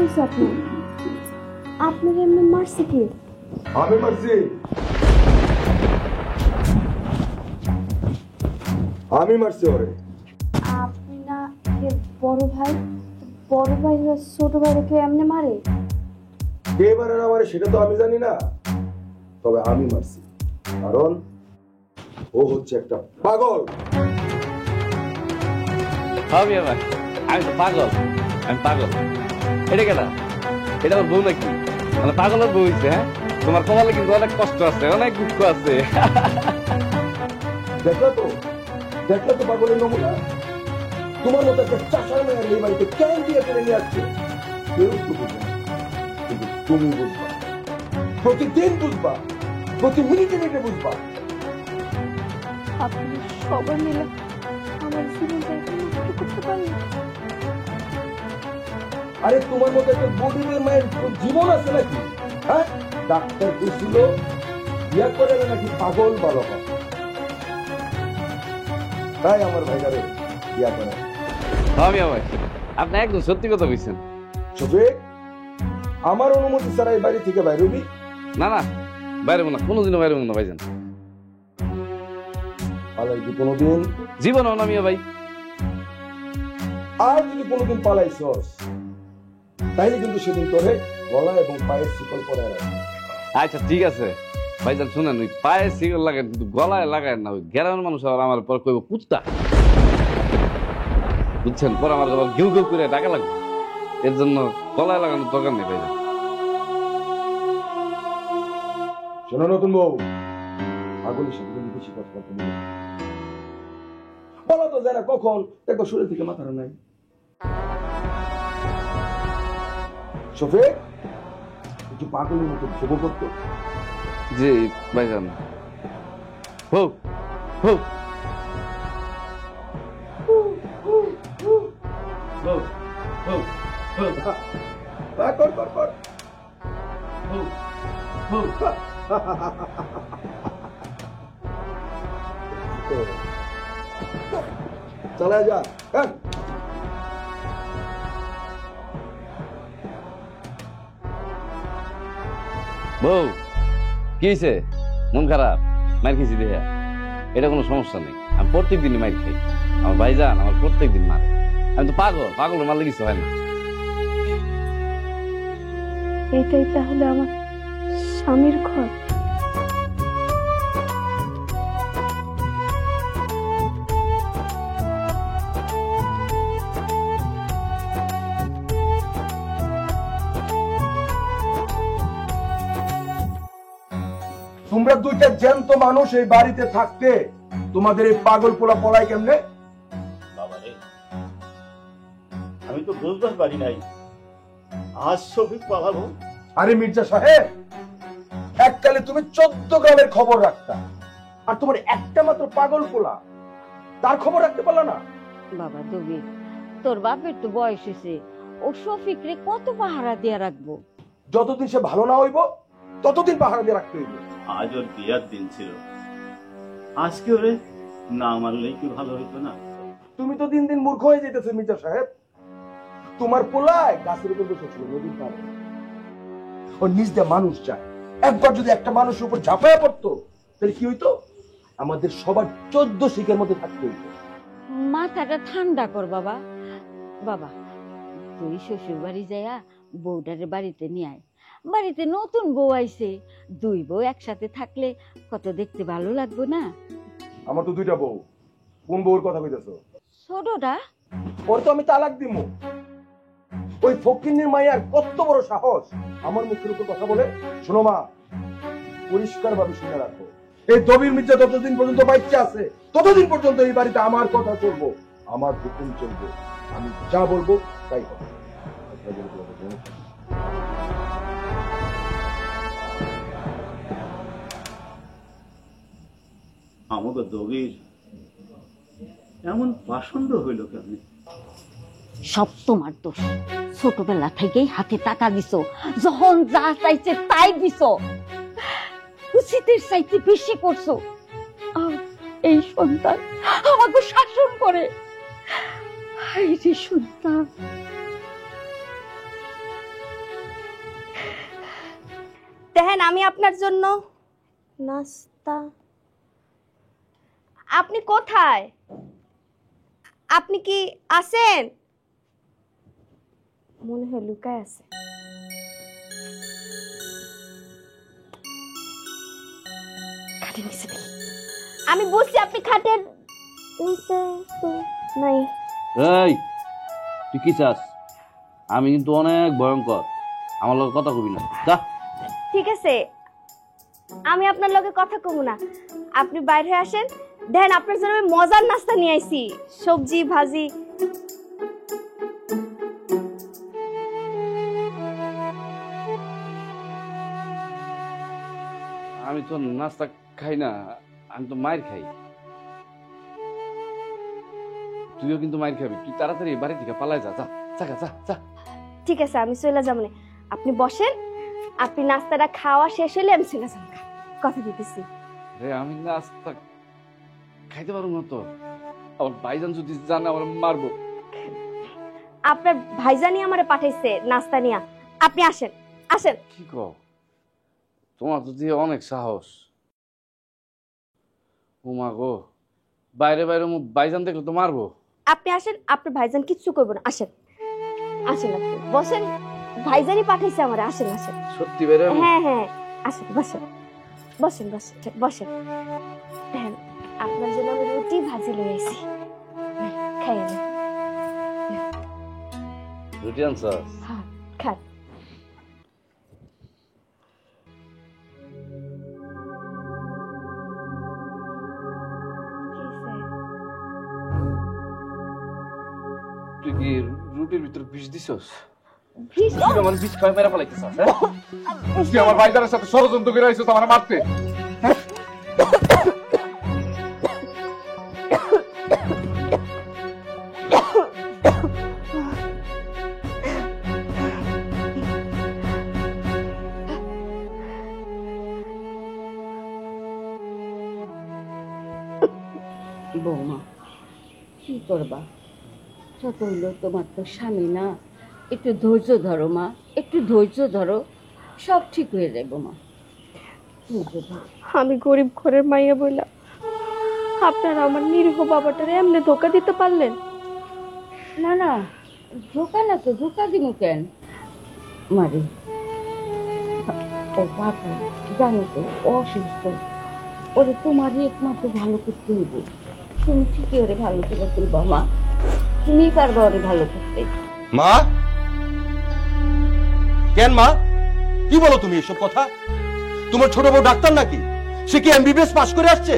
হয়েছে আপনার? আপনার এমনি মারছে কে? আমি মারছি, আমি মারছি ওরে। আপনি না এর বড় ভাই? বড় ভাই ছোট ভাইকে এমনি মারে? কে মারে না মারে সেটা তো আমি জানি না, তবে আমি মারছি, কারণ ও হচ্ছে একটা পাগল। আমি তো পাগল, আমি পাগল। এটা কেনা, এটা আমার বউ নাকি? মানে পাগলের বউ হইছে? হ্যাঁ, তোমার কপালে কিন্তু অনেক কষ্ট আছে, অনেক দুঃখ আছে। দেখলো তো, দেখলো তো পাগলের নমুনা। তোমার মতো একটা চাষার মেয়ের এই বাড়িতে কেন দিয়ে করে নিয়ে আসছে কেউ তো বুঝবে না, কিন্তু তুমি বুঝবা, প্রতিদিন বুঝবা, প্রতি মিনিটে মিনিটে বুঝবা। আপনি সবাই মিলে আমার জীবনটা নষ্ট করতে পারেন? আরে তোমার মতো একটা বডির মায়ের জীবন আছে নাকি? হ্যাঁ, ডাক্তার বলছিল বিয়া করে নাকি পাগল বালক, তাই আমার ভাইজারে বিয়া করে। আমি আপনি একদম সত্যি কথা বলছেন। শফিক, আমার অনুমতি ছাড়া এই বাড়ি থেকে বাইরে হবি না না, বাইরে না, কোনোদিনও বাইরে না ভাইজান। পালাই কি কোনোদিন? জীবনও না মিয়া ভাই। আর যদি কোনোদিন পালাইছস তাইলে কিন্তু সেদিন তোরে গলা এবং পায়ের শিকল পরায় রাখবে। আচ্ছা ঠিক আছে ভাইজান, শুনেন, ওই পায়ে শিকল লাগান কিন্তু গলায় লাগায় না। ওই গ্রামের মানুষ আবার আমার পর কইব কুত্তা, বুঝছেন? পর আমার আবার ঘেউ ঘেউ করে টাকা লাগবে, এর জন্য গলায় লাগানোর দরকার নেই ভাইজান। শোনো নতুন বউ, পাগলের সাথে কিন্তু বেশি কথা বলতে নেই। বলো তো যারা কখন দেখো শরীর থেকে মাথার নাই। শফিক, একটু পাগলের মতো ভেবো করতো। জি ভাইজান। হো হো কর কর কর। চলে যা। হ্যাঁ, বউ কি হয়েছে? মন খারাপ? মার খেয়েছি দেখে? এটা কোনো সমস্যা নেই, আমি প্রত্যেক দিনই মার খাই। আমার ভাইজান আমার প্রত্যেক দিন মারে। আমি তো পাগল, পাগল মারলে কিছু হয় না। এটাই তাহলে আমার স্বামীর ঘর? তোমরা দুইটা জ্যান্ত মানুষ এই বাড়িতে থাকতে তোমাদের এই পাগল পোলা পলাই কেমনে? বাবারে, আমি তো বুঝতে পারি নাই আজ শফিক পালাবো। আরে মির্জা সাহেব, এককালে তুমি 14 গ্রামের খবর রাখতা, আর তোমার একটা মাত্র পাগল পোলা, তার খবর রাখতে পারলা না? বাবা দবির, তোর বাপের তো বয়স হয়েছে, ও শফিকরে কত পাহারা দিয়ে রাখবো? যতদিন সে ভালো না হইব ততদিন পাহারা দিয়ে রাখতে হইব। আজ ওর বিয়ার দিন ছিল, আজকে ওরে না মারলেই কি ভালো হইতো না? তুমি তো দিন দিন মূর্খ হয়ে যেতেছো মির্জা সাহেব। তোমার পোলায় গাছের উপর বসেছিল নদীর পাড়ে, ও নিজ দিয়ে মানুষ চায়। একবার যদি একটা মানুষের উপর ঝাঁপায়া পড়তো তাহলে কি হইতো? আমাদের সবার 14 শিখের মধ্যে থাকতে হইতো। মাথাটা ঠান্ডা কর বাবা। বাবা, তুই শ্বশুর বাড়ি যাইয়া বউটারে বাড়িতে নিয়ে আয়। বাড়িতে নতুন বউ আইছে, দুই বউ একসাথে থাকলে কত দেখতে ভালো লাগবে না? আমার তো দুইটা বউ, কোন বউর কথা কইতেছো? ছোটটা ওর তো আমি তালাক দিমু। ওই ফকিন্নির মাইয়ার কত বড় সাহস আমার মুখের উপর কথা বলে। শোনো মা, পরিষ্কার ভাবে শুনে রাখো, এই দবির মির্জা যতদিন পর্যন্ত বাচ্চা আছে ততদিন পর্যন্ত এই বাড়িতে আমার কথা চলবো, আমার হুকুম চলবে। আমি যা বলবো তাই হবে। আমাকে দবির এমন পাষণ্ড হইল কেন? সব তোমার দোষ। ছোটবেলা থেকেই হাতে টাকা দিছো, যখন যা চাইছে তাই দিছো, উচিতের চাইতে বেশি করছো। আর এই সন্তান আমাকে শাসন করে। হায় রে সন্তান। দেখেন আমি আপনার জন্য নাস্তা। আপনি কোথায়? আপনি কি আছেন? মনে হয় লুকায় আছে। খাটের নিচে দেখি। আমি বুঝছি আপনি খাটের নিচে তো নাই। এই তুই কি চাস? আমি কিন্তু অনেক ভয়ঙ্কর, আমার লগে কথা কবি না, যা। ঠিক আছে, আমি আপনার লগে কথা কমু না, আপনি বাইরে আসেন। দেন আপনার জন্য আমি মজার নাস্তা নিয়ে আইছি, সবজি ভাজি। আমি তো নাস্তা খাই না, আমি তো মায়ের খাই। তুইও কিন্তু মায়ের খাবি, তুই তাড়াতাড়ি বাড়ি থেকে পালাই যা, যা যা যা যা। ঠিক আছে, আমি চলে যাবো না, আপনি বসেন। আপনি নাস্তাটা খাওয়া শেষ হলে আমি চলে যাবো, কথা দিতেছি। রে আমি নাস্তা খাইতে পারবো না তো, আমার ভাইজান যদি জানে আমার মারবো। আপনার ভাইজানি আমারে পাঠাইছে নাস্তা নিয়া, আপনি আসেন আসেন। কি কও, তোমার তো দিয়ে অনেক সাহস। ও মা গো, বাইরে বাইরে ভাইজান দেখলে তো মারবো। আপনি আসেন, আপনার ভাইজান কিচ্ছু করবো না, আসেন আসেন, আপনি বসেন। ভাইজানি পাঠাইছে আমারে, আসেন আসেন। সত্যি বাইরে? হ্যাঁ হ্যাঁ, আসেন বসেন বসেন বসেন বসেন। হ্যাঁ, আপনার জন্য আমি রুটি ভাজি লই আইছি, খাইয়ে নেন। রুটি আনছস? হ্যাঁ, খান। তুই কি রুটির ভিতর বিষ দিছস? বিষ? তুই আমার বিষ খাই মেরা ফেলাইতেছস, হ্যাঁ? তুই আমার ভাইজানের সাথে ষড়যন্ত্র করে আইছিস আমার মারতে। বৌমা, কি করবা? যত হইলো তোমার তো স্বামী না, একটু ধৈর্য ধরো মা, একটু ধৈর্য ধরো, সব ঠিক হয়ে যাবে মা, ধৈর্য ধরো। আমি গরিব ঘরের মাইয়া বইলা আপনারা আমার নিরীহ বাবাটারে এমনি ধোকা দিতে পারলেন? না না, ধোকা না তো, ধোকা দিব কেন মারে? ও বাবা জানো তো অসুস্থ, ওরে তোমারই একমাত্র ভালো করতে হইবে। তুমি ঠিকই ওরে ভালো করে তুলবা মা, তুমি পারবা ওরে ভালো করতে। মা, কেন মা, কি বলো তুমি এসব কথা? তোমার ছোট বউ ডাক্তার নাকি? সে কি এমবিবিএস পাস করে আসছে?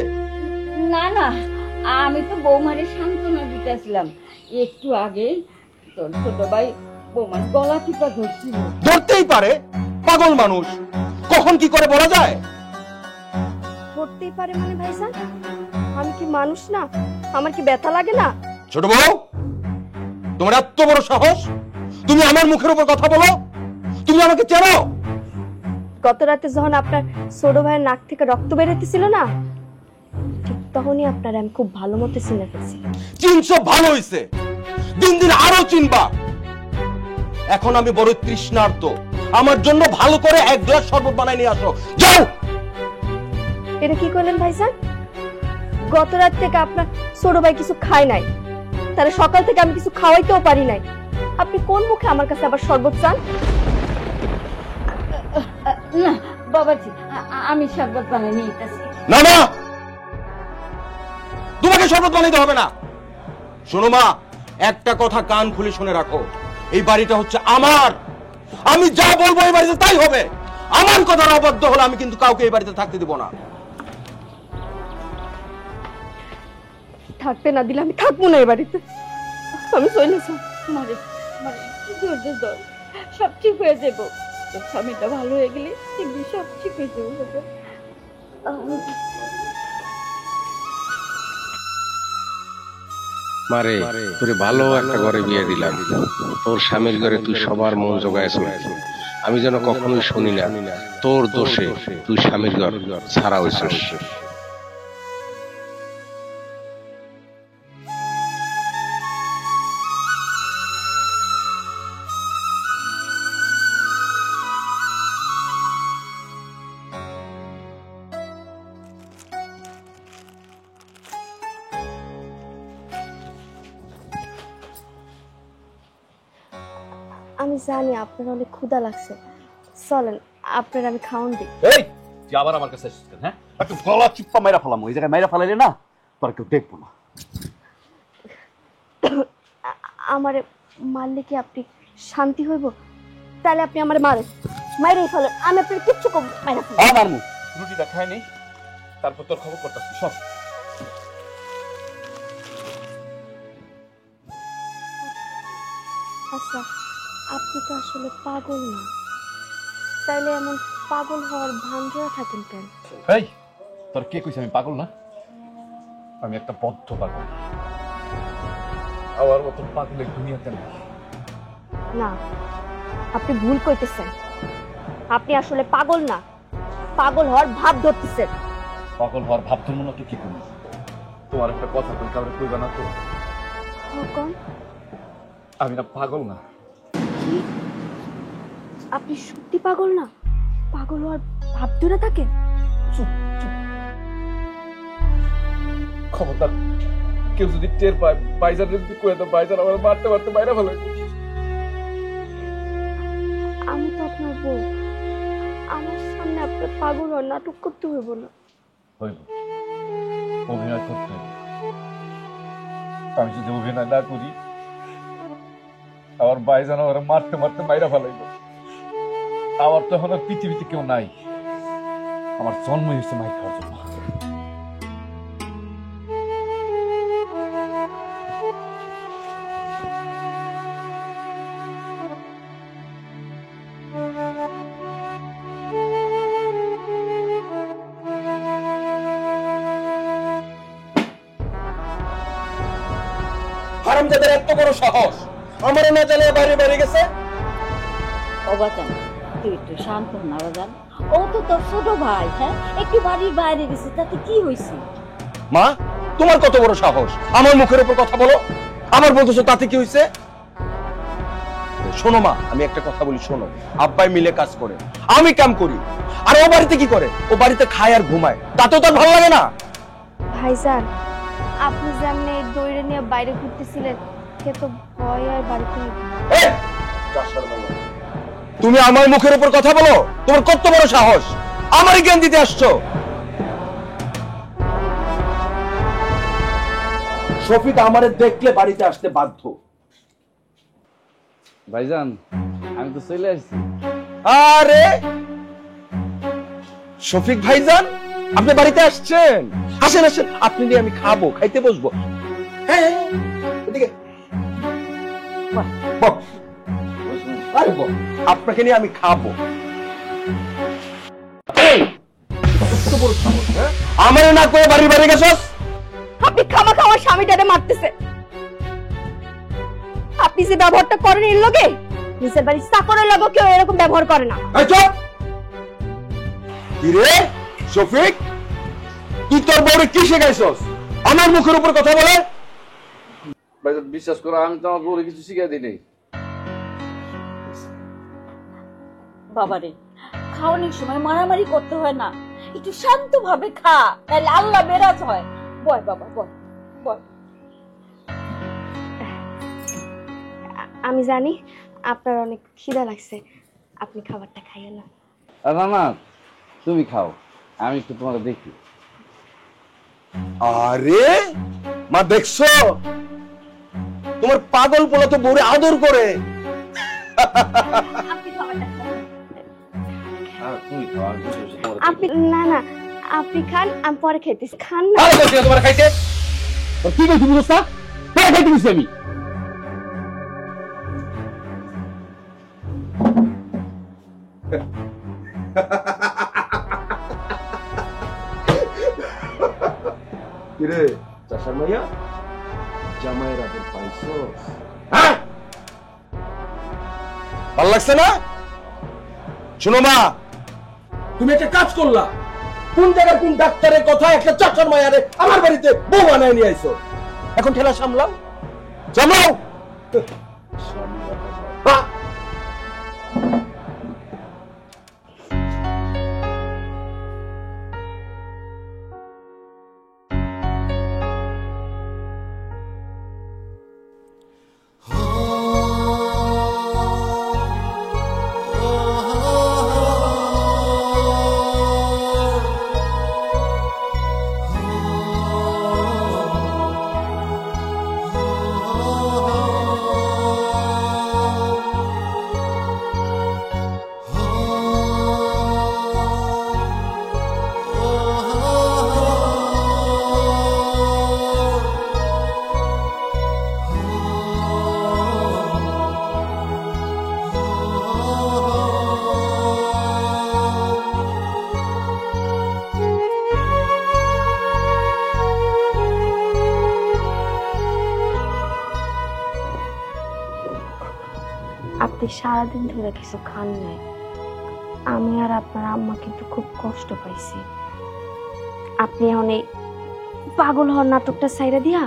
না না, আমি তো বৌমারে সান্ত্বনা দিতেছিলাম। একটু আগে তোর ছোট ভাই বৌমার গলা টিপা ধরছিল। ধরতেই পারে, পাগল মানুষ, কখন কি করে বলা যায়? ধরতেই পারে মানে ভাইজান, আমি কি মানুষ না? আমার কি ব্যথা লাগে না? ছোট বউ, তোমার এত বড় সাহস, তুমি আমার মুখের উপর কথা বলো? তুমি আমাকে চেনো? গত রাতে যখন আপনার ছোট ভাইয়ের নাক থেকে রক্ত বেরোতেছিল না, ঠিক তখনই আপনার আমি খুব ভালো মতো চিনে ফেলছি। চিনছো, ভালো হইছে, দিন দিন আরো চিনবা। এখন আমি বড় তৃষ্ণার্ত, আমার জন্য ভালো করে এক গ্লাস শরবত বানাই নিয়ে আসো, যাও। এটা কি করলেন ভাইজান? গত রাত থেকে আপনার ছোট ভাই কিছু খায় নাই, তাহলে সকাল থেকে আমি কিছু খাওয়াইতেও পারি নাই। আপনি কোন মুখে আমার কাছে আবার শরবত চান? না বাবাজি, আমি শরবত বানিয়ে নিয়ে আসছি। না না, তোমাকে শরবত বানাইতে হবে না। শোনো মা, একটা কথা কান খুলে শুনে রাখো, এই বাড়িটা হচ্ছে আমার, আমি যা বলবো এই বাড়িতে তাই হবে। আমার কথার অবাধ্য হলে আমি কিন্তু কাউকে এই বাড়িতে থাকতে দিব না। থাকতে না দিলে আমি থাকবো না এই বাড়িতে, আমি চলে যাব। মারে মারে, ধৈর্য ধর, সব ঠিক হয়ে যাবো। তোর স্বামীটা ভালো হয়ে গেলে দেখবি সব ঠিক হয়ে যাবো বাবা। মারে, তোরে ভালো একটা ঘরে বিয়ে দিলাম, তোর স্বামীর ঘরে তুই সবার মন জোগাইছ। আমি যেন কখনোই শুনি না তোর দোষে তুই স্বামীর ঘর ছাড়া হইছিস। জানি আপনার অনেক ক্ষুধা লাগছে, চলেন আপনার আমি খাওয়ান দিই। এই তুই আবার আমার কাছে আসছিস কেন? হ্যাঁ, একটু গলা চিপ্পা মাইরা ফেলাম, ওই জায়গায় মাইরা ফেলাইলে না তোর কেউ দেখবো না। আমারে মারলে কি আপনি শান্তি হইব? তাহলে আপনি আমার মাইরে ফেলেন, আমি আপনার কিচ্ছু কম মাইরা ফেলেন। আমার মুখ রুটিটা খাই নেই, তারপর তোর খবর করতেছি সব। আচ্ছা, আপনি তো আসলে পাগল না, তাইলে এমন পাগল হওয়ার ভান ধরে থাকেন কেন? এই তোর কে কইছে আমি পাগল না? আমি একটা বদ্ধ পাগল, আমার মতো পাগলের দুনিয়াতে নেই। না, আপনি ভুল কইতেছেন, আপনি আসলে পাগল না, পাগল হওয়ার ভাব ধরতেছেন। পাগল হওয়ার ভাব ধর্ম না তো কি করবো? তোমার একটা কথা কই, কাউরে কইবা না তো? কোন? আমি না পাগল না। আপনি সত্যি পাগল না? পাগল হওয়ার ভাব ধরে থাকেন? চুপ চুপ, খবরদার কেউ যদি টের পায়, বাইজার যদি কয়ে দাও, বাইজার আমার মারতে মারতে বাইরে ভালো। আমি তো আপনার বউ, আমার সামনে আপনার পাগল হওয়ার নাটক করতে হইব না। হইব, অভিনয় করতে হইব। আমি যদি অভিনয় না করি, আমার বাইজান আমার মারতে মারতে মাইরা ফেলাইব। আমার তো এখন আর পৃথিবীতে কেউ নাই, আমার জন্মই হয়েছে মাইর খাওয়ার জন্য। হারামজাদার এত বড় সাহস, আমারও না জানিয়ে বাইরে বাইরে গেছে। অবাচান তুই একটু শান্ত না বাজান, ও তো তোর ছোট ভাই। হ্যাঁ, একটু বাড়ির বাইরে গেছে, তাতে কি হয়েছে? মা, তোমার কত বড় সাহস আমার মুখের উপর কথা বলো, আমার বলতেছো তাতে কি হয়েছে? শোনো মা, আমি একটা কথা বলি শোনো, আব্বাই মিলে কাজ করে, আমি কাম করি, আর ও বাড়িতে কি করে? ও বাড়িতে খায় আর ঘুমায়, তাতেও তার ভালো লাগে না? ভাইজান, আপনি যেমনি দৌড়ে নিয়ে বাইরে ঘুরতেছিলেন, সে তো ভয় আর বাড়িতে। এই, চাষার মাইয়া, তুমি আমার মুখের উপর কথা বলো? তোমার কত বড় সাহস, আমারই জ্ঞান দিতে আসছো? শফিক আমারে দেখলে বাড়িতে আসতে বাধ্য। ভাইজান, আমি তো চলে আসছি। আরে শফিক ভাইজান, আপনি বাড়িতে আসছেন? আসেন আসেন, আপনি নিয়ে আমি খাবো, খাইতে বসবো। হ্যাঁ, এদিকে বস। আরে বস, আপনাকে নিয়ে আমি খাবো। এই, কত বড় সাহস, হ্যাঁ? আমারে না করে বাড়ি বাড়ি গেছস? আপনি খামাখা আমার স্বামীটারে মারতেছে। আপনি যে ব্যবহারটা করেন এর লগে, নিজের বাড়ির চাকরের লগে কেউ এরকম ব্যবহার করে না। এই চুপ! কি রে শফিক, তুই তোর বউরে কি শেখাইছস? আমার মুখের উপর কথা বলে? ভাইজান বিশ্বাস করো, আমি তো আমার বউরে কিছু শিখাই দিই নাই। বাবারে, খাওয়ানোর সময় মারামারি করতে হয় না, একটু শান্ত ভাবে খা, তাহলে আল্লাহ বেরাজ হয়। বয় বাবা, বয় বয়। আমি জানি আপনার অনেক খিদা লাগছে, আপনি খাবারটা খাইয়েন না। না না, তুমি খাও, আমি একটু তোমার দেখি। আরে মা, দেখছো তোমার পাগল পোলা তো বউরে আদর করে। আপনি খাবারটা খান। তুমি খাও, আমি বসে বসে তোমার আপনি না না, আপনি খান, আমি পরে খেতেছি। খান না। আরে বলছি না তোমার খাইতে। তোর কি কইছি বুঝছ না? পরে খাইতে দিছি আমি। কিরে চাষার মাইয়া, জামাইয়ের আদর পাইছস? হ্যাঁ, ভালো লাগছে না? শোনো মা, তুমি একটা কাজ করলা, কোন জায়গায় কোন ডাক্তারের কথা একটা চাচার মায়ারে আমার বাড়িতে বউ বানায় নিয়ে আইছো। এখন ঠেলা সামলাও, সামলাও। হ্যাঁ। সারাদিন ধরে কিছু খান নাই। আমি আর আপনার আম্মা কিন্তু খুব কষ্ট পাইছি। আপনি অনেক পাগল হওয়ার নাটকটা সাইরা দিয়া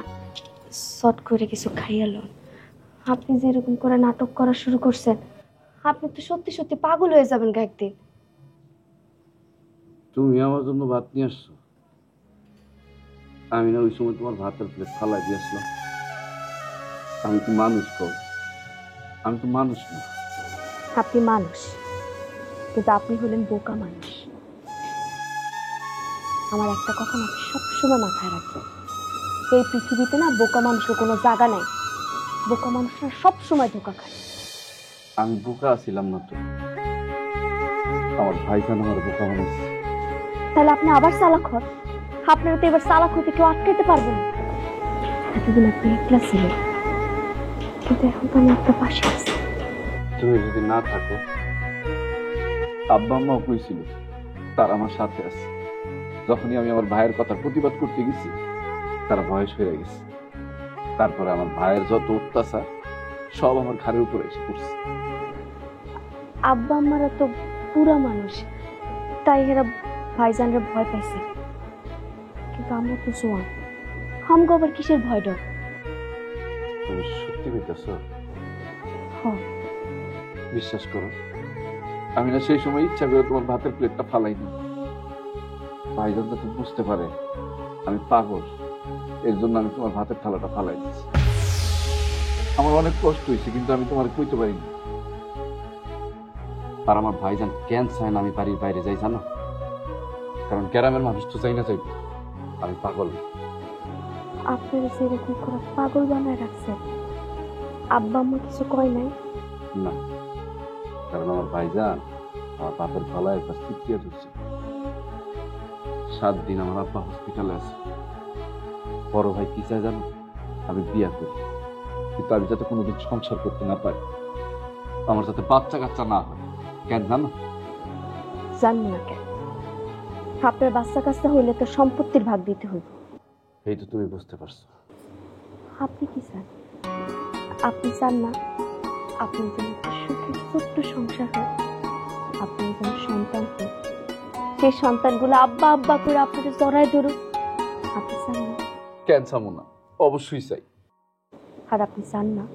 শর্ট করে কিছু খাইয়ালেন। আপনি যেরকম করে নাটক করা শুরু করছেন, আপনি তো সত্যি সত্যি পাগল হয়ে যাবেন গা একদিন। তুমি আমার জন্য ভাত নিয়ে আসছো, আমি না ওই সময় তোমার ভাতের প্লেট ফালাই দিয়ে আসলাম? আমি তো মানুষ কও, আমি তো মানুষ না। আপনি মানুষ, কিন্তু আপনি হলেন বোকা মানুষ। আমার একটা কথা না আপনি সবসময় মাথায় রাখবেন, এই পৃথিবীতে না বোকা মানুষের কোনো জায়গা নাই। বোকা মানুষরা সবসময় ধোকা খায়। আমি বোকা ছিলাম না তো, আমার ভাইজান আমার বোকা মানুষ। তাহলে আপনি আবার চালাক হন। আপনারা তো এবার চালাক হতে কেউ আটকাইতে পারবে না। এতদিন আপনি একলা ছিলেন, কিন্তু এখন তো আমি আপনার পাশে আছি। তুমি যদি না থাকো, আব্বা আম্মাও কইছিল তার আমার সাথে আছে। যখনই আমি আমার ভাইয়ের কথা প্রতিবাদ করতে গেছি, তারা বয়স হয়ে গেছে। তারপরে আমার ভাইয়ের যত অত্যাচার সব আমার ঘাড়ের উপরে এসে পড়ছে। আব্বা আম্মারা তো পুরা মানুষ, তাই এরা ভাইজানরা ভয় পাইছে। কিন্তু আমরা তো জোয়ান, আমগো আবার কিসের ভয় ডর? তুমি সত্যি বলতেছ? হ্যাঁ, বিশ্বাস করো, আমি না সেই সময় ইচ্ছা করে তোমার ভাতের প্লেটটা ফালাইনি। ভাইজান যাতে বুঝতে পারে আমি পাগল, এর জন্য আমি তোমার ভাতের থালাটা ফালাই দিচ্ছি। আমার অনেক কষ্ট হয়েছে, কিন্তু আমি তোমার কইতে পারিনি। আর আমার ভাইজান কেন চায় না আমি বাড়ির বাইরে যাই জানো? কারণ গ্রামের মানুষ তো চাই না চাইবে আমি পাগল। আপনারা যেরকম করে পাগল বানায় রাখছেন, আব্বা আম্মা কিছু কয় নাই? না, কারণ আমার ভাইজান আমার বাপের গলায় একটা চিঠিয়ে ধরছে। 7 দিন আমার আব্বা হসপিটালে আছে। বড় ভাই কি চায় জানো? আমি বিয়া করি, কিন্তু আমি যাতে কোনোদিন সংসার করতে না পারি, আমার যাতে বাচ্চা কাচ্চা না হয়। কেন জানো? জানি না কেন। আপনার বাচ্চা কাচ্চা হইলে তো সম্পত্তির ভাগ দিতে হইব। এই তো তুমি বুঝতে পারছো। আপনি কি চান? আপনি চান না আপনি যেন একটা সুখের ছোট্ট সংসার হোক, আপনার যেন সন্তান হোক, সেই সন্তানগুলো আব্বা আব্বা করে আপনাকে জড়ায় ধরুক? আপনি চান না? কেন চাবো না? অবশ্যই চাই। আর আপনি চান না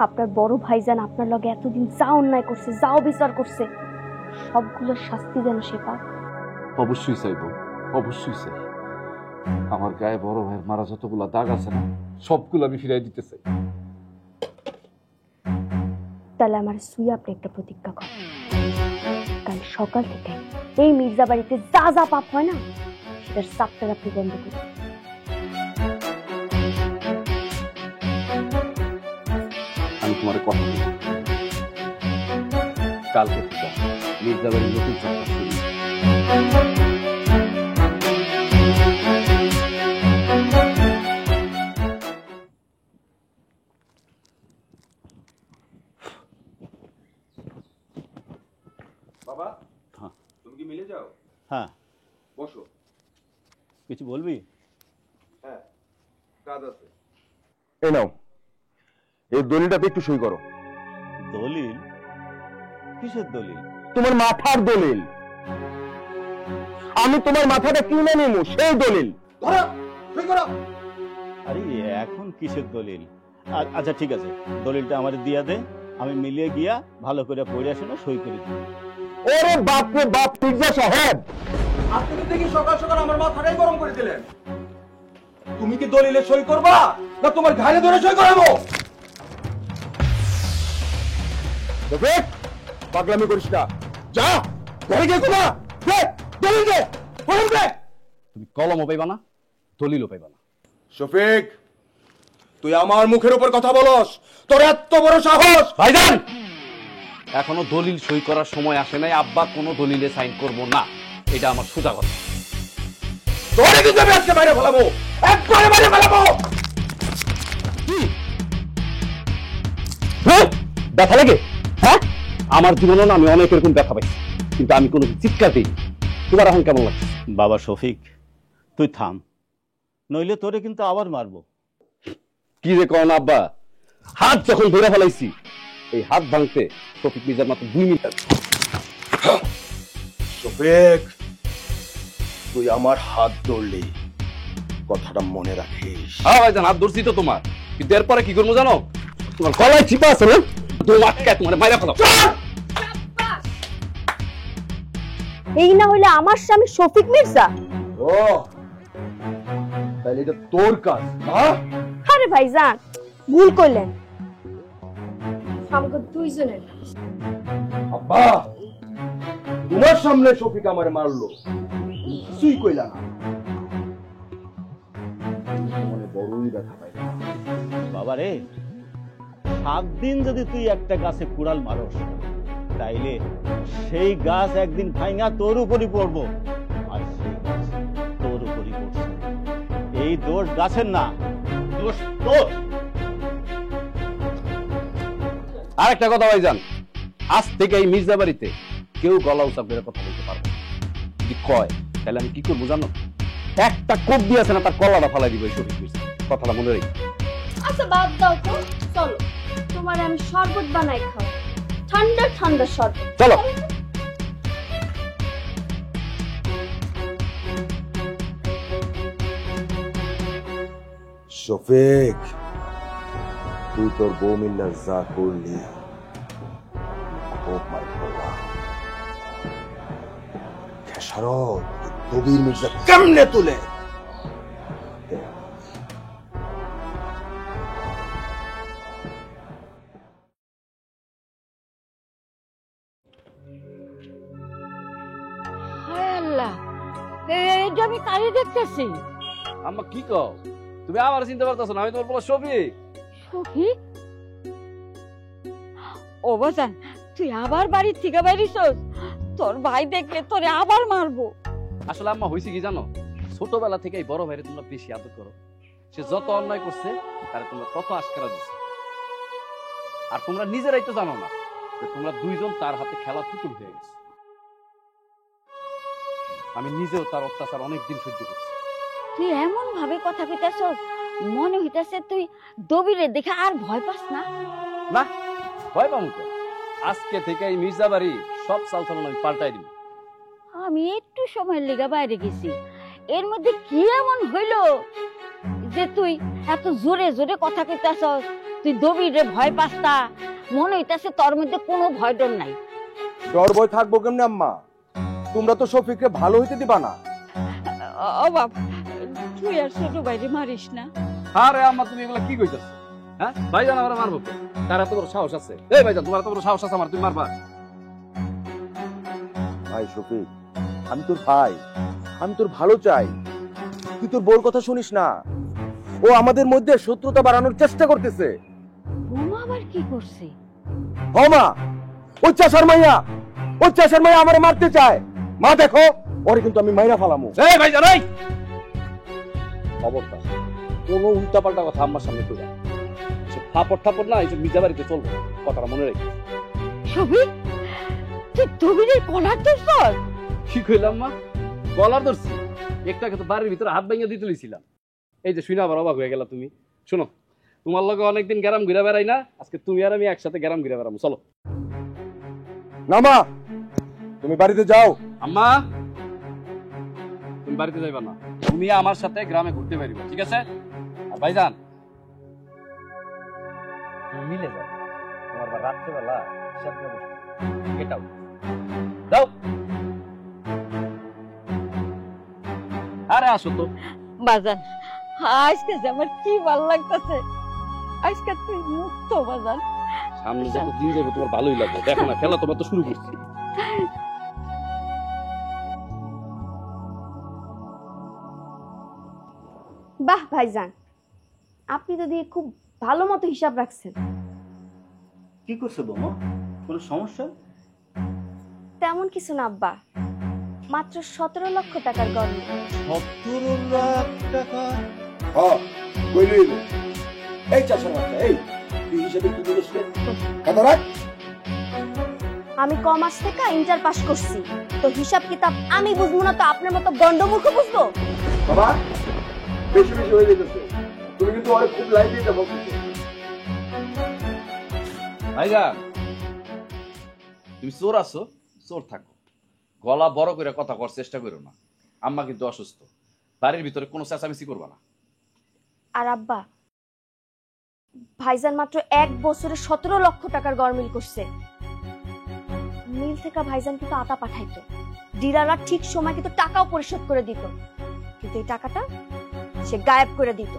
আপনার বড় ভাইজান আপনার লগে এতদিন যা অন্যায় করছে, যাও বিচার করছে, সবগুলোর শাস্তি যেন সে পাক? অবশ্যই চাইবো, অবশ্যই চাই। আমার গায়ে বড় ভাইয়ের মারা যতগুলা দাগ আছে না, সবগুলো আমি ফিরাই দিতে চাই। তাহলে আমার সুই আপনি একটা প্রতিজ্ঞা করেন, কাল সকাল থেকে এই মির্জা বাড়িতে যা যা পাপ হয় না, সেটার চাপটা আপনি বন্ধ করুন। আমি তোমার কথা দিই, কালকে থেকে মির্জাবাড়ির নতুন চাকরি শুরু। বাবা, হ্যাঁ। তুমি কি মিলে যাও? হ্যাঁ, বসো। কিছু বলবি? হ্যাঁ, কাজ আছে। এই নাও, এই দলিলটাতে একটু সই করো। দলিল? কিসের দলিল? তোমার মাথার দলিল। আমি তোমার মাথাটা কিনে নিব, সেই দলিল। ধরো, সই করো। আরে এখন কিসের দলিল? আচ্ছা ঠিক আছে, দলিলটা আমার দিয়া দে, আমি মিলিয়ে গিয়া ভালো করে পড়ে আসে না সই করে দিই। ওরে বাপ রে বাপ, পিজ্জা সাহেব, আপনি তো দেখি সকাল সকাল আমার মাথাটাই গরম করে দিলেন। তুমি কি দলিলে সই করবা না তোমার ঘাড়ে ধরে সই করাবো? রফিক, পাগলামি করিস না, যা ঘরে গিয়ে ঘুমা। দলিল দে, কলম দে। তুমি কলমও পাইবা না, দলিলও পাইবা না। শফিক, তুই আমার মুখের উপর কথা বলস? তোর এত বড় সাহস! ভাইজান, এখনো দলিল সই করার সময় আসে নাই। আব্বা কোনো দলিলে সাইন করব না, এটা আমার সোজা কথা। তোরে কিন্তু আমি আজকে বাইরে ফেলাবো, একবারে বাইরে ফেলাবো। ব্যথা লাগে? হ্যাঁ, আমার জীবনে না আমি অনেক এরকম ব্যথা পাইছি, কিন্তু আমি কোনো চিৎকার দিই। তোমার এখন কেমন লাগছে? বাবা শফিক, তুই থাম, নইলে তোরে কিন্তু আবার মারবো। কি যে কন আব্বা, হাত যখন ধরে ফেলাইছি এই হাত ভাঙতে শফিক মির্জার মাত্র 2 মিনিট আছে। শফিক, তুই আমার হাত ধরলি, কথাটা মনে রাখিস। হ্যাঁ ভাইজান, হাত ধরছি তো তোমার, কিন্তু এরপরে কি করবো জানো? তোমার গলায় চিপা আছে না, তোমার আটকায় তোমার মাইরা ফেলাম। এই না হইলে আমার স্বামী শফিক মির্জা। ও তাহলে এটা তোর কাজ না? আরে ভাইজান, ভুল করলেন, আমাকে দুইজনের। আব্বা, তোমার সামনে শফিক আমারে মারলো, কিছুই কইলা না, মনে বড়ই ব্যথা পাইলা। বাবা রে, 7 দিন যদি তুই একটা গাছে কুড়াল মারস, তাইলে সেই গাছ একদিন ভাঙা তোর উপরই পড়বো, আর সেই গাছ তোর উপরই পড়ছে। এই দোষ গাছের না, দোষ তোর। আর একটা কথা ভাইজান, আজ থেকে এই মির্জা বাড়িতে কেউ গলা উঁচা করে কথা বলতে পারবে না। যদি কয় তাহলে আমি কি করবো জানো? একটা কোপ দিয়েছে না, তার কলাটা ফালাই দিব। এই শফিক মির্জা, কথাটা মনে রেখে। আচ্ছা বাদ দাও তো, চলো তোমার আমি শরবত বানাই খাও, ঠান্ডা ঠান্ডা শরবত। চলো। শফিক, তুই তোর বউ মিল্লা যা করলি খুব মার করলাম। খেসারত কবির মির্জা কেমনে তুলে? হায় আল্লাহ, এইটা আমি কারে দেখতেছি? আম্মা কি কও? তুমি আবার চিনতে পারতেছো না? আমি তোমার বলা শফিক। শফিক? ও বাজান, তুই আবার বাড়ির থেকে বাইরিছস? তোর ভাই দেখলে তোরে আবার মারবো। আসলে আম্মা হয়েছে কি জানো, ছোটবেলা থেকে এই বড় ভাইরে তোমরা বেশি আদর করো। সে যত অন্যায় করছে তারে তোমরা তত আশকারা দিচ্ছ। আর তোমরা নিজেরাই তো জানো না যে তোমরা দুইজন তার হাতে খেলা পুতুল হয়ে গেছে। আমি নিজেও তার অত্যাচার অনেকদিন সহ্য করছি। তুই এমন ভাবে কথা কইতাছস, মনে হইতাছে তুই দবিরে দেখে আর ভয় পাস না। না, ভয় পাবো তো। আজকে থেকে এই মির্জা বাড়ি সব চালচলন আমি পাল্টাই দিব। আমি একটু সময়ের লেগে বাইরে গেছি, এর মধ্যে কি এমন হইলো যে তুই এত জোরে জোরে কথা কইতাছস? তুই দবিরে ভয় পাস না, মনে হইতাছে তোর মধ্যে কোনো ভয় ডর নাই। ডর ভয় থাকবো কেমনে আম্মা? তোমরা তো শফিককে ভালো হইতে দিবা না। ও বাপ, তুই আর ছোট বাইরে মারিস না। আরে আম্মা, তুমি এগুলা কি কইতাছো? হ্যাঁ, ভাইজান আমরা মারবো? তার এত বড় সাহস আছে? এই ভাইজান, তোমার এত বড় সাহস আছে আমার, তুমি মারবা? ভাই শফিক, আমি তোর ভাই, আমি তোর ভালো চাই, তুই তোর বউর কথা শুনিস না। ও আমাদের মধ্যে শত্রুতা বাড়ানোর চেষ্টা করতেছে। বোমা আবার কি করছে? মা, ওই চাষার মাইয়া আমারে মারতে চায়। মা দেখো, ওরে কিন্তু আমি মাইরা ফালামু। এই ভাইজান, এই খবরটা, কোনো উল্টাপাল্টা কথা আম্মার সামনে কইরা না। সে থাপড় না, এইসব মির্জা বাড়িতে চলবে, কথাটা মনে রেখে। শফিক, তুই দবিরে কলার ধরছস? কি কইলাম মা? গলার ধরছি? একটাকে তো বাড়ির ভিতরে হাত ভাঙিয়ে দিতে লইছিলাম। এই যে শুনে আবার অবাক হয়ে গেল তুমি। শোনো, তোমার লগে অনেকদিন গ্রাম ঘুরে বেড়াই না, আজকে তুমি আর আমি একসাথে গ্রাম ঘুরে বেড়াবো। চলো। না মা, তুমি বাড়িতে যাও। আম্মা, তুমি বাড়িতে যাইবা না, তুমি আমার সাথে গ্রামে ঘুরতে পারিবা, ঠিক আছে? আর ভাইজান, তুমি মিলে যাও। তোমার রাত্রেবেলা হিসাবটা বসে গেট আউট যাও। আরে আসো তো। বাজান, আজকে যে আমার কি ভালো লাগতেছে, আজকে তুই মুক্ত বাজান। সামনে যত দিন যাবে তোমার ভালোই লাগবে। দেখো না, খেলা তোমার তো শুরু করছি। বাহ ভাইজান, আপনি তো দিয়ে খুব ভালো মতো হিসাব রাখছেন। কি করছে বোমা? কোনো সমস্যা? তেমন কিছু না আব্বা, মাত্র 17 লক্ষ টাকার গড়। 17 লাখ টাকা? হ্যাঁ, কইলি এই চাষার মাইয়া, এই তুই হিসাবে কি করিস? কথা রাখ। আমি কমার্স থেকে ইন্টার পাস করছি, তো হিসাব কিতাব আমি বুঝবো না তো আপনার মতো গন্ডমূর্খ বুঝবো? বাবা, বেশি বেশি হয়ে যেতেছে। তুমি কিন্তু অনেক খুব লাইট দিতে বলছো। ভাইজান তুমি চোর আছো, চোর থাকো, গলা বড় করে কথা করার চেষ্টা করো না। আম্মা কিন্তু অসুস্থ, বাড়ির ভিতরে কোনো চেঁচামেচি করবা না। আর আব্বা, ভাইজান মাত্র 1 বছরে 17 লক্ষ টাকার গরমিল করছে। মিল থেকে ভাইজান কিন্তু আটা পাঠাইতো, ডিলাররা ঠিক সময় কিন্তু টাকাও পরিশোধ করে দিত, কিন্তু এই টাকাটা সে গায়েব করে দিত।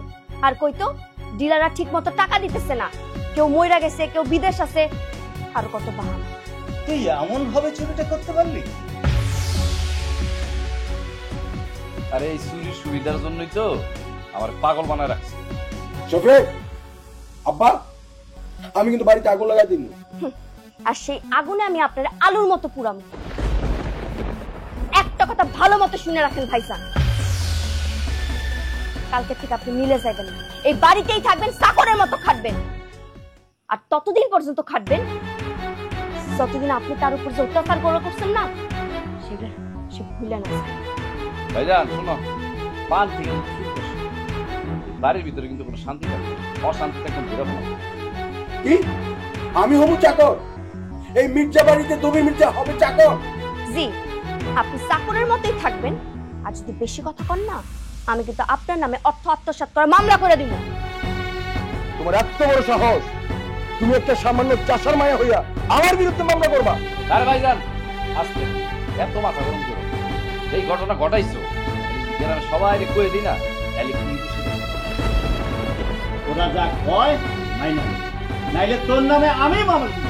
আর কইতো ডিলাররা ঠিক মতো টাকা দিতেছে না, কেউ মইরা গেছে, কেউ বিদেশ আছে, আর কত বাহানা। তুই এমন ভাবে চুরিটা করতে পারলি? আরে এই চুরির সুবিধার জন্যই তো আমার পাগল বানায় রাখছে। শফিক, আব্বা, আমি কিন্তু বাড়িতে আগুন লাগাই দিই। আর সেই আগুনে আমি আপনার আলুর মতো পুরাম। একটা কথা ভালো মতো শুনে রাখেন ভাইজান, কালকে থেকে আপনি মিলে যাবেন না, এই বাড়িতেই থাকবেন, চাকরের মতো খাটবেন। আর ততদিন পর্যন্ত খাটবেন যতদিন আপনি তার উপর যে অত্যাচার করছেন না, সেটা সে ভুলে না। ভাইজান শোনো, পান থেকে বাড়ির ভিতরে কিন্তু কোনো শান্তি থাকবে, অশান্তি একদম বেরোবো না। কি আমি হবো চাকর? এই মির্জা বাড়িতে দবি মির্জা হবে চাকর? জি, আপনি চাকরের মতোই থাকবেন। আর যদি বেশি কথা কন না, আমি কিন্তু আপনার নামে অর্থ আত্মসাৎ করার মামলা করে দিব। তোমার এত বড় সাহস, তুমি একটা সামান্য চাষার মায়া হইয়া আমার বিরুদ্ধে মামলা করবা? আরে ভাইজান আজকে এত মাথা গরম করো, এই ঘটনা ঘটাইছো গ্রামে সবাই কয়ে দিই না, তাহলে কি ওরা যা কয় মাইনা নে। নাইলে তোর নামে আমি মামলা দিব।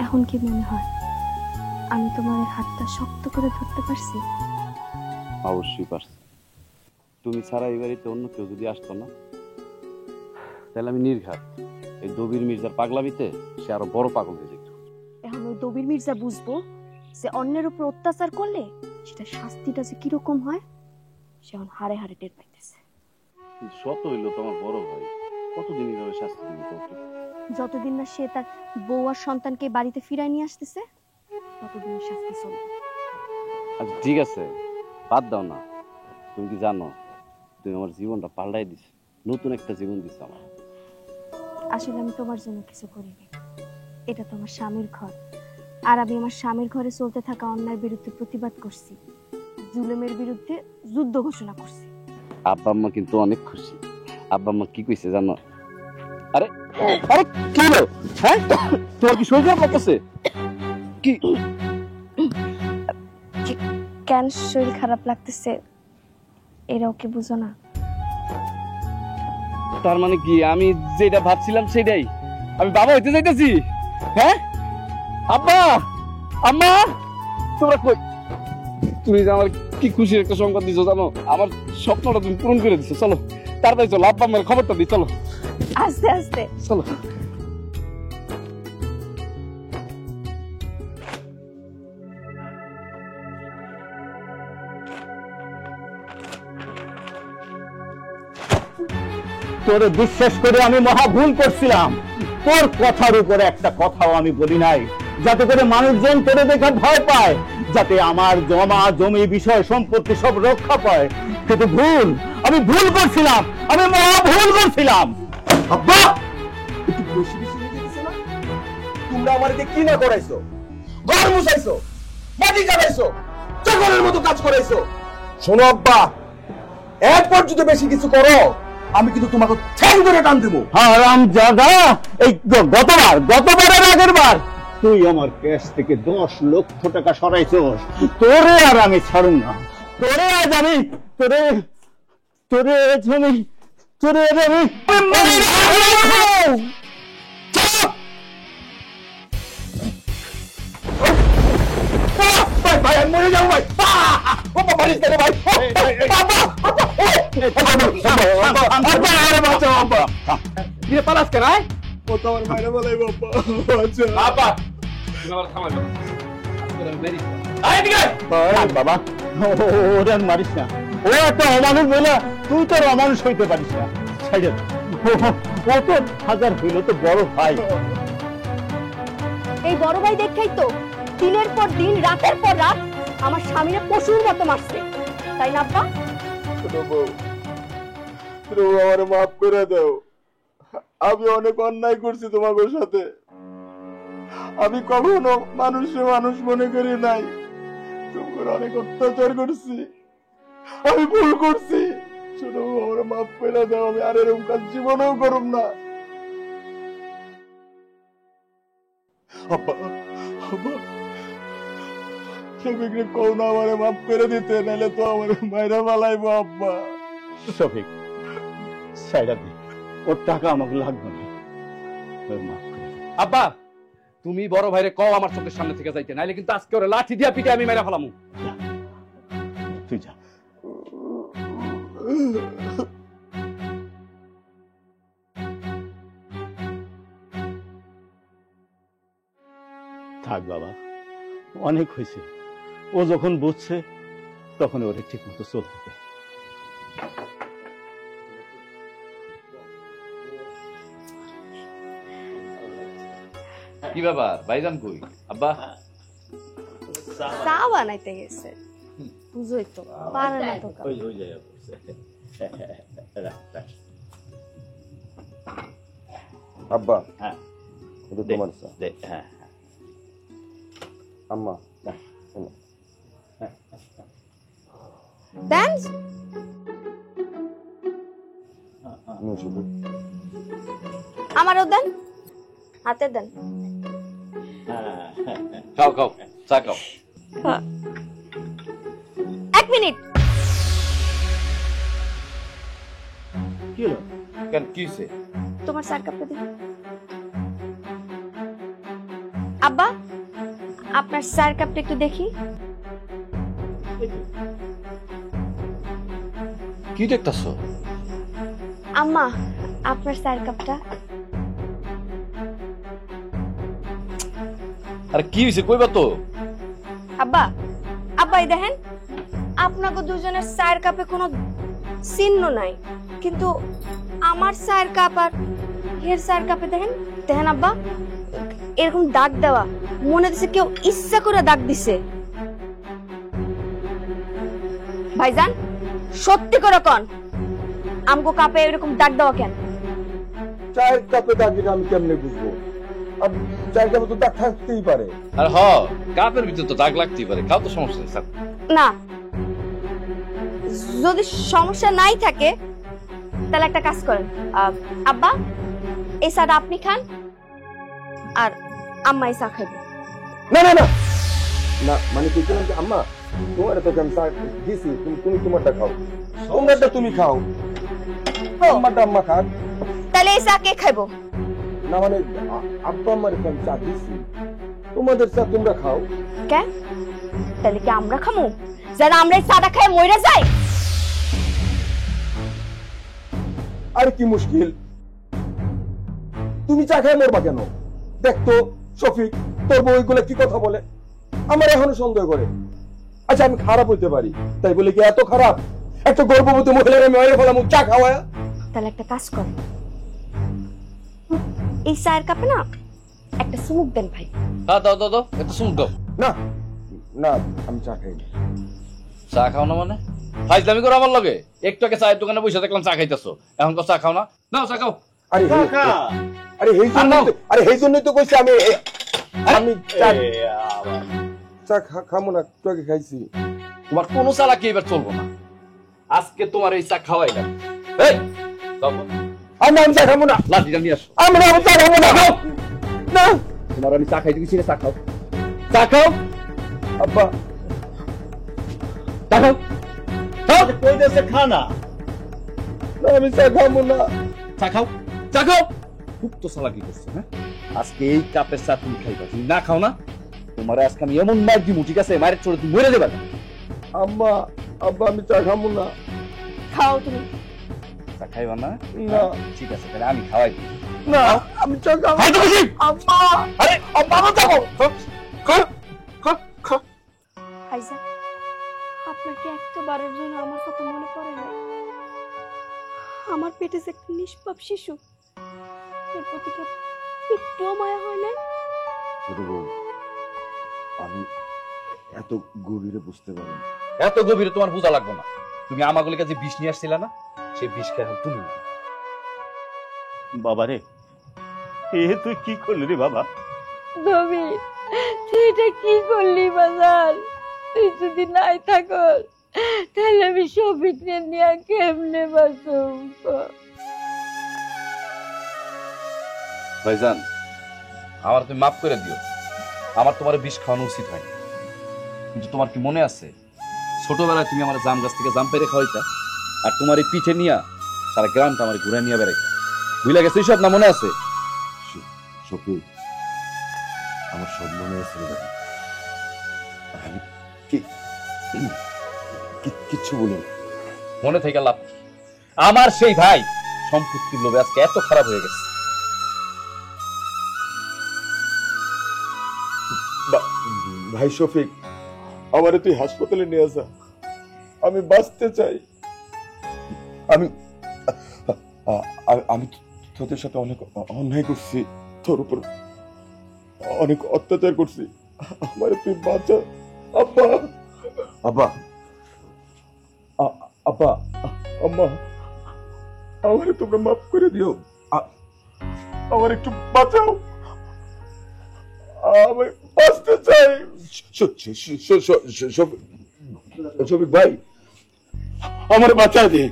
এখন কি মনে হয় আমি তোমার এই হাতটা শক্ত করে ধরতে পারছি? অবশ্যই পারছি। তুমি ছাড়া এই বাড়িতে অন্য কেউ যদি আসতো না, তাহলে আমি নির্ঘাত এই দবির মির্জার পাগলামিতে সে আরো বড় পাগল হয়ে যেত। এখন ওই দবির মির্জা বুঝবো যে অন্যের উপর অত্যাচার করলে সেটা শাস্তিটা যে কিরকম হয়, সে এখন হাড়ে হাড়ে টের পাইতেছে। শত হইলো তোমার বড় ভাই, কতদিন এইভাবে শাস্তি দিবে তোকে? যতদিন না সে তার বউ আর সন্তানকে বাড়িতে ফিরায় নিয়ে আসতেছে, ততদিন শাস্তি চলবে। আচ্ছা ঠিক আছে, বাদ দাও না। তুমি কি জানো তুমি আমার জীবনটা পাল্টাই দিছ, নতুন একটা জীবন দিছ আমার। আসলে আমি তোমার জন্য কিছু করিনি, এটা তো আমার স্বামীর ঘর। আর আমি আমার স্বামীর ঘরে চলতে থাকা অন্যায়ের বিরুদ্ধে প্রতিবাদ করছি, জুলুমের বিরুদ্ধে যুদ্ধ ঘোষণা করছি। আব্বা আম্মা কিন্তু অনেক খুশি। আব্বা আম্মা কি কইছে জানো? আরে আরে কি হলো? হ্যাঁ তোমার কি শরীর খারাপ লাগতেছে? কি কেন শরীর খারাপ লাগতেছে এরাও কি বুঝো না? তার মানে কি আমি যেটা ভাবছিলাম সেটাই, আমি বাবা হইতে যাইতেছি? হ্যাঁ আব্বা আম্মা তোমরা কই? তুমি যে আমার কি খুশির একটা সংবাদ দিছো জানো, আমার স্বপ্নটা তুমি পূরণ করে দিছো। চলো তাড়াতাড়ি চলো, আব্বা আম্মার খবরটা দিই। চলো আস্তে আস্তে চলো। তোরে বিশ্বাস করে আমি মহা ভুল করছিলাম। তোর কথার উপরে একটা কথাও আমি বলি নাই, যাতে করে মানুষজন তোরে দেখে ভয় পায়, যাতে আমার জমা জমি বিষয় সম্পত্তি সব রক্ষা পায়। কিন্তু ভুল, আমি ভুল করছিলাম, আমি মহা ভুল করছিলাম। আব্বা একটু বেশি বেশি হয়ে গেছে না? তোমরা আমাকে কি না করাইছো? ঘর মুছাইছো, মাটি কাটাইছো, চাকরের মতো কাজ করাইছো। শোনো আব্বা, এরপর যদি বেশি কিছু করো আমি কিন্তু তোমাকে ঠ্যাং ধরে টান দেবো। হারাম জাদা, এই গতবারের আগের বার তুই আমার ক্যাশ থেকে 10 লক্ষ টাকা সরাইছস, তোরে আর আমি ছাড়ুম না। তোরে আজ আমি তোরে তোরে জমি তোরে আমি ভাই ভাই আমি মরে যাবো ভাই। বাবা মারিস কেন ভাই? কিরে পালাস কেন? ও তো আমার মায়ের বলাই বাবা। আচ্ছা বাবা তুমি আমার থামাই দাও। তোরা মেরি আয় দিকে। বাবা, ওরে আর মারিস না, ও একটা অমানুষ বলে তুই তোর অমানুষ হইতে পারিস না। ছাইড়ে দে। ও তো হাজার হইল তো বড় ভাই। এই বড় ভাই দেখেই তো দিনের পর দিন রাতের পর রাত আমার স্বামীরা পশুর মতো মারছে, তাই না আব্বা? ছোট বউ, তুমি আমার মাফ করে দাও। আমি অনেক অন্যায় করছি তোমাদের সাথে। আমি কখনো মানুষে মানুষ মনে করি নাই। তোমার অনেক অত্যাচার করছি, আমি ভুল করছি। ছোট বউ আমার মাফ করে দাও, আমি আর এরকম কাজ জীবনেও করব না। আব্বা, আব্বা, সবিকরে কও না আমারে মাফ করে দিতে, নাহলে তো আমার মাইরা ফালাইবো আব্বা। শফিক, ছাইড়া দে, ওর টাকা আমাকে লাগবে না। ওর মাফ করে দে। আব্বা তুমি বড় ভাইরে কও আমার চোখের সামনে থেকে যাইতে, নাইলে কিন্তু আজকে ওরে লাঠি দিয়া পিটে আমি মেরা ফেলামু। তুই যা। থাক বাবা, অনেক হয়েছে। ও যখন বুঝছে তখন ওরে ঠিক মতো চলতে দে। কি ব্যাপার ভাইজান কই? আব্বা চা বানাইতে গেছে, বুঝোই তো পারে না তো কাজ। ওই জায়গা পড়ছে। রাখ, রাখ। আব্বা হ্যাঁ, এটা দে, তোমার চা। দে, হ্যাঁ, হ্যাঁ। আম্মা দেন আমারও দেন, হাতে দেন। খাও খাও, চা খাও। এক মিনিট, কি হলো? কেন কি হইছে? তোমার চার কাপটা দিন। আব্বা আপনার চার কাপটা একটু দেখি। কি দেখতাছো? আম্মা আপনার চার কাপটা। আরে কি হইছে কইবা তো? আব্বা, আব্বা এই দেখেন আপনাকে দুজনের চার কাপে কোনো চিহ্ন নাই, কিন্তু আমার চার কাপ আর এর চার কাপে দেখেন, দেখেন আব্বা এরকম দাগ দেওয়া, মনে হচ্ছে কেউ ইচ্ছা করে দাগ দিছে। ভাইজান সত্যি করে কন, আমগো কাপে এরকম দাগ দেওয়া কেন? চায়ের কাপে দাগ এটা আমি কেমনে বুঝবো? আর চায়ের কাপে তো দাগ থাকতেই পারে। আর হ কাপের ভিতর তো দাগ লাগতেই পারে, খাও তো সমস্যা নেই স্যার। না, যদি সমস্যা নাই থাকে তাহলে একটা কাজ করেন, আব্বা এই চাটা আপনি খান আর আম্মা এই চা খাইবে। না না না না, মানে কি বললাম যে আম্মা তোমার তো আমি চা দিছি, তুমি তোমারটা খাও, তোমারটা তুমি খাও, আমারটা আম্মা খান। তাহলে এই চা কে খাইবো? না মানে আব্বা আমার আমি চা দিছি, তোমাদের চা তোমরা খাও। কে? তাহলে কি আমরা খামু? যারা আমরা এই চাটা খাই মইরা যাই? আরে কি মুশকিল, তুমি চা খেয়ে মরবা কেন? দেখতো শফিক তোর বউ এগুলো কি কথা বলে, আমার এখনো সন্দেহ করে। আচ্ছা আমি খারাপ হইতে পারি, তাই বলে কি এত খারাপ? একটা গর্ভবতী মহিলার আমি মেরে ফেলাম চা খাওয়া? তাহলে একটা কাজ করেন, এই চায়ের কাপে না একটা চুমুক দেন ভাই। হ্যাঁ দাও দাও দাও, একটু শুন দাও। না না, আমি চা খাই না। চা খাও না মানে? ফাইজলামি করো আমার লগে? একটু আগে চায়ের দোকানে বসে দেখলাম চা খাইতেছো, এখন তো চা খাও না? নাও চা খাও। আরে কাকা আরে এই জন্যই তো কইছি আমি চা খামো না, একটু আগে খাইছি। তোমার কোনো চালাকি এবার চলবো না, আজকে তোমার এই চা খাওয়াই না। এই দাও তো। আমি চা খামো না, লাঠিটা নিয়ে আসো। আমি চা খামো না। না তোমার আমি চা খাইতে গেছি, চা খাও, চা খাও, আব্বা, চা খাও, খাও। কই দেশে খানা না আমি চা খামো না। চা খাও, চা খাও। খুব তো চালাকি করছো, হ্যাঁ? আজকে এই কাপের চা তুমি খাইবা, তুমি না খাও না তোমার আজকে আমি এমন মার দিব, ঠিক আছে? মায়ের চড়ে তুমি মরে দেবা। আম্মা, আব্বা আমি চা খামো না। খাও তুমি। চা খাইবা না? না ঠিক আছে, তাহলে আমি খাওয়াই দিই। না আমি চা খাবো। খাইতে বসি। আম্মা, আরে আম্মা আমি চা খাবো। ভাইজান, আপনার কি একটা বারের জন্য আমার কথা মনে পড়ে না? আমার পেটে যে একটা নিষ্পাপ শিশু, এর প্রতি কি একটুও মায়া হয় না? ছোট বউ, আমি এত গভীরে বুঝতে পারি না। এত গভীরে তোমার বোঝা লাগবে না। তুমি আমাগুলির কাছে বিষ নিয়ে আসছিলে না, সেই বিষ খেয়ে এখন তুমি। বাবা রে, এ তুই কি করলি রে বাবা? নবী, তুই এটা কি করলি বাজার? তুই যদি নাই থাকস তাহলে আমি শফিক নিয়ে কেমনে বাঁচব? ভাইজান, আমার তুমি মাফ করে দিও, আমার তোমার বিষ খাওয়ানো উচিত হয়, কিন্তু তোমার কি মনে আছে ছোটবেলায় তুমি আমার জাম গাছ থেকে জাম পেরে খাওয়াইতা, আর তোমার এই পিঠে নিয়া সারা গ্রামটা আমার ঘুরে নিয়ে বেড়াইতা? ভুলে গেছে সব না? মনে আছে? সপু, আমার সব মনে আছে রে বাবা। আমি কিচ্ছু বলি না। মনে থেকে লাভ কি? আমার সেই ভাই সম্পত্তির লোভে আজকে এত খারাপ হয়ে গেছে। ভাই শফিক, আমারে তুই হাসপাতালে নিয়ে যা, আমি বাঁচতে চাই। আমি আমি তোদের সাথে অনেক অন্যায় করছি, তোর উপর অনেক অত্যাচার করছি, আমারে তুই বাঁচা। আব্বা, আব্বা, আব্বা, আম্মা, আমারে তোমরা মাফ করে দিও, আমার একটু বাঁচাও, আমি বাঁচতে চাই। শফিক ভাই, আমার বাঁচা দে,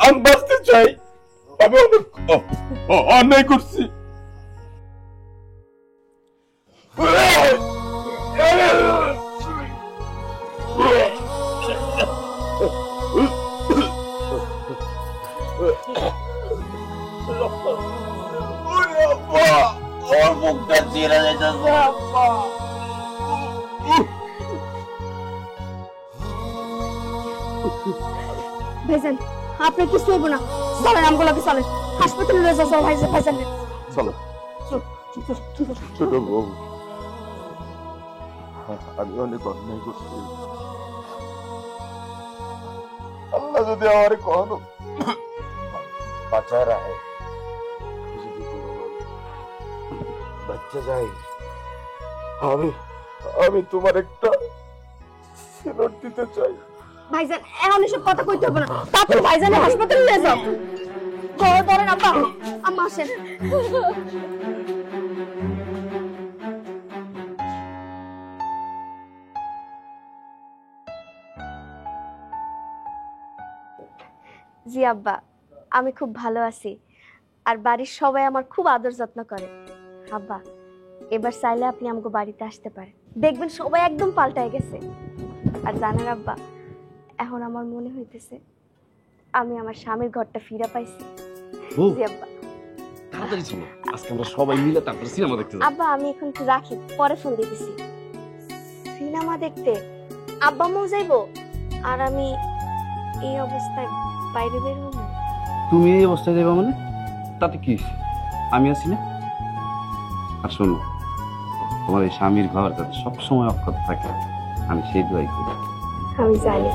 আমি বাঁচতে চাই, আমি অনেক অন্যায় করছি। আমার মুখটা চিরা যেতেছে আব্বা। ভাইজান, আপনার কিছু হইব না, চলেন আমগুলোকে, চলেন হাসপাতালে নিয়ে যাও ভাইজান। ভাইজান চলো ছোট বউ, আমি অনেক অন্যায় করছি, আল্লাহ যদি আমার কখনো বাঁচায় রাখে, বাচ্চা যাই, আমি তোমার একটা সিনট দিতে চাই। ভাইজান, এখন এসব কথা কইতে হবে না, তারপর ভাইজানের হাসপাতালে নিয়ে যাও। ধরেন আব্বা, আম্মা আসেন। জি আব্বা, আমি খুব ভালো আছি, আর বাড়ির সবাই আমার খুব আদর যত্ন করে। আব্বা, এবার চাইলে আপনি আমাকে বাড়িতে আসতে পারেন, দেখবেন সবাই একদম পাল্টায় গেছে। আর জানেন আব্বা, এখন আমার মনে হইতেছে আমি আমার স্বামীর ঘরটা ফিরে পাইছি। জি আব্বা। তাড়াতাড়ি চলো, আজকে আমরা সবাই মিলে তারপরে সিনেমা দেখতে যাবো। আব্বা, আমি এখন একটু রাখি, পরে ফোন দিতেছি। সিনেমা দেখতে আব্বা মৌ যাইবো, আর আমি এই অবস্থায় বাইরে বের হবো? তুমি এই অবস্থায় যাবা মানে? তাতে কি হয়েছে? আমি আছি না? আর শোনো, তোমার এই স্বামীর ঘর যাতে সবসময় অক্ষত থাকে, আমি সেই দোয়াই করি। আমি জানি।